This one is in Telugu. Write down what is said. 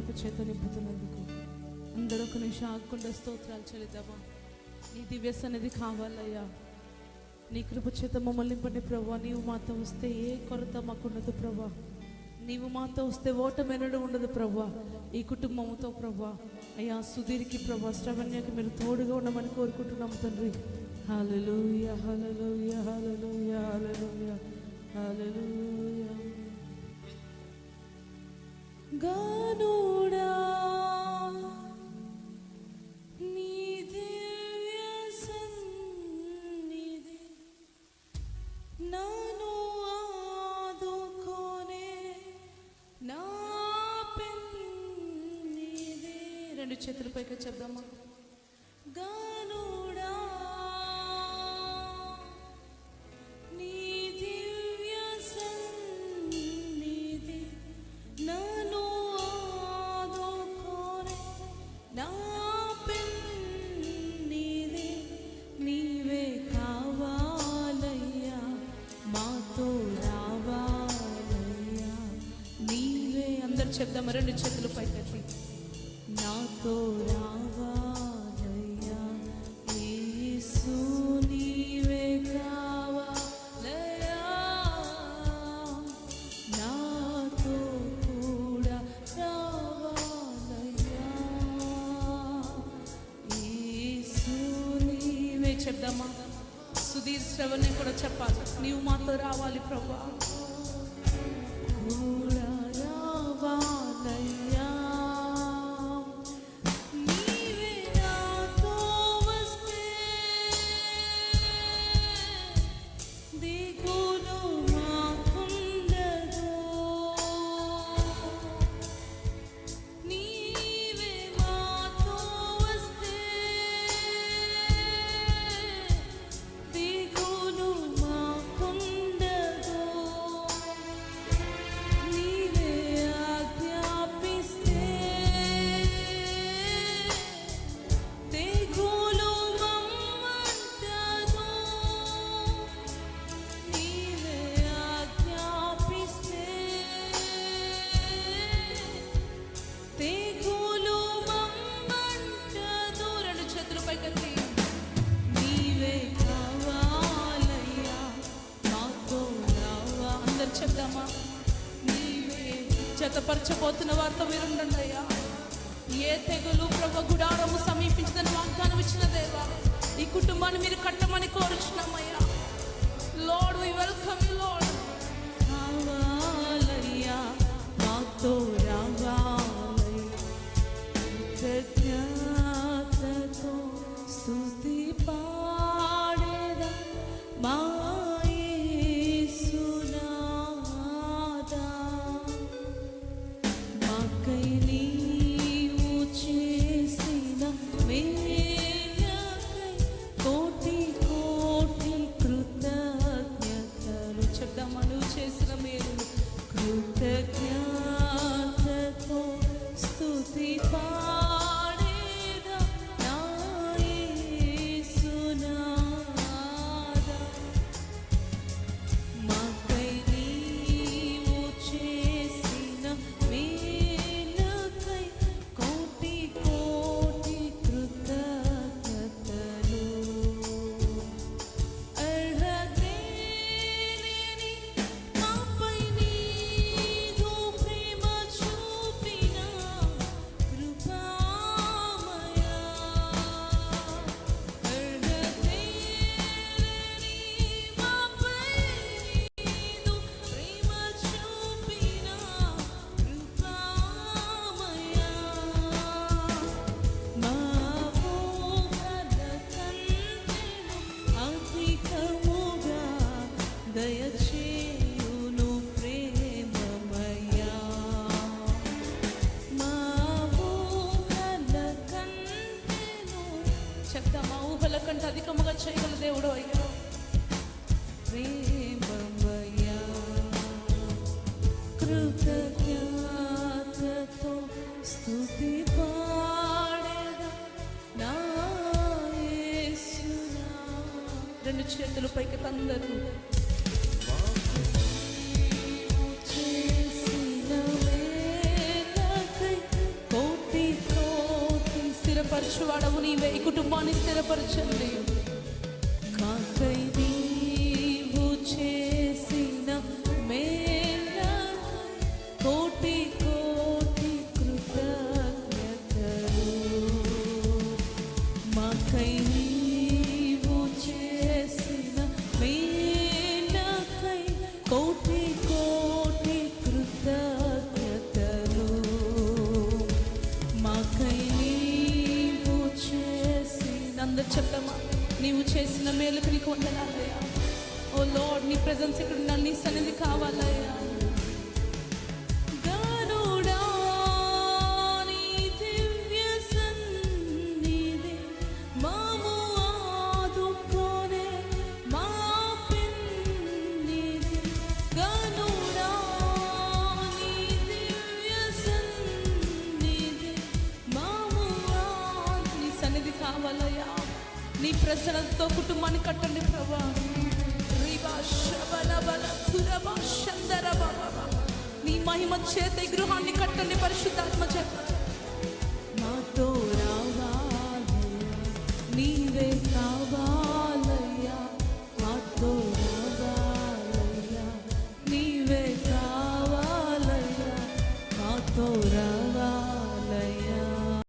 కృప చేత నింపుతున్నందుకు అందరూ ఒక నిమిషం ఆగకుండా స్తోత్రాలు చెల్లిద్దామా. నీ దివ్య సన్నిధి కావాలయ్యా. నీ కృప చేత మమ్మల్ని నింపండి ప్రభా. నీవు మాతో వస్తే ఏ కొరత మాకున్నదు ప్రభా. నీవు మాతో వస్తే ఓటమెనడు ఉండదు ప్రభా. ఈ కుటుంబంతో ప్రభా అయ్యా సుధీర్కి ప్రభా శ్రవణ్యకి మీరు తోడుగా ఉండమని కోరుకుంటున్నాం తండ్రి. హల్లెలూయా హల్లెలూయా హల్లెలూయా హల్లెలూయా హల్లెలూయా. గానుడా నీ దివ్య సన్నిధి నాను ఆదుకోనే నా పెన్నిధి. రెండు చేతుల పైకి చెప్దామా. గానుడా నీ దివ్య సన్నిధి నాను ఆదుకోనే నా పెన్నిధి. నీవే కావాలయ్యా మాతో రావాలయ్యా నీవే. అందరు చెప్దామా రెండు చేతులు పైకెత్తి. నాతో రావాలయ్యా యేసు నీవే కావాలయ్యా నాతో కూడా రావాలయ్యా యేసు నీవే. చెప్దామా. సుధీర్ శ్రవణ్ణి కూడా చెప్పాలి. నీవు మాతో రావాలి ప్రభా. కూడా రావాలయ్యా నీవే నాతో వస్తే దిగులు మాకుండదు. నీవే మాతో వస్తే దిగులు మాకుండదు. నీవే ఆజ్ఞాపిస్తే దిగులు మమ్మంటదు. నీవే ఆజ్ఞాపిస్తే దిగులు మమ్మంటదు. రెండు చేతులు పైకెత్తి. నీవే కావాలయ్యా మాతో రావా. అందరు చెప్దామా. నీవే జతపరచబోతున్న వారితో మీరుండండి అయ్యా. ఏ తెగులు ప్రభు గుడారము సమీపించదని వాగ్దానం ఇచ్చిన దేవా ఈ కుటుంబాన్ని మీరు కట్టమని కోరుచున్నామయ్యా. Lord we welcome you Lord. కావాలయ్యా మాతో రావాలయ్యా. కృతజ్ఞతతో స్తుతి పాడేదా మా యేసునాథా. మాకై నీవు చేసిన మేలకై కోటి కోటి కృతజ్ఞతలు. చెప్దామా. నువ్వు చేసిన మేలు కృతజ్ఞతతో స్తుతి పాడేదా నా యేసునాథా. మాకై నీవు చేసిన మేలకై కోటి కోటి కృతజ్ఞతలు. అర్హతే లేని మాపై నీదు ప్రేమ చూపిన కృపామయా. అర్హతే లేని మాపై నీదు ప్రేమ చూపిన కృపామయా. మా ఊహల కంటెను అధికముగా దయచేయును ప్రేమమయా. మా ఊహల కంటెను. చెప్తామా. ఊహల కంటే అధికముగా చేయగల దేవుడు అయ్యా ప్రేమమయా. కృతజ్ఞతతో స్తుతి పాడేదా నా యేసునాథా. రెండు చేతులు పైకి అందరూ. చేసిన వేళకై స్థిరపరచువాడవు నీవే. ఈ కుటుంబాన్ని స్థిరపరచండి. కాకై నీవు చేసిన మేల కోటి కోటి కృతజ్ఞతలు. మాకై నీవు చేసిన మేలకై కోటి కోటి కృతజ్ఞతలు. మాకై నీవు చేసిన, అందరు చెప్తామా, నీవు చేసిన మేలుకు నీకు వందనాలయ్యా. ఓ లార్డ్, నీ ప్రెజెన్స్ ఇక్కడ ఉన్న, నీ సన్నిధి కావాలయ్యా. గరుడా నీ దివ్య సన్నిధి మాము ఆదుకొనే మా పిన్నిధి. గరుడా నీ దివ్య సన్నిధి మాము నీ సన్నిధి కావాలయ్యా. నీ ప్రసన్నతో కుటుంబాన్ని కట్టండి ప్రభా. నీ మహిమ చేత ఈ గృహాన్ని కట్టండి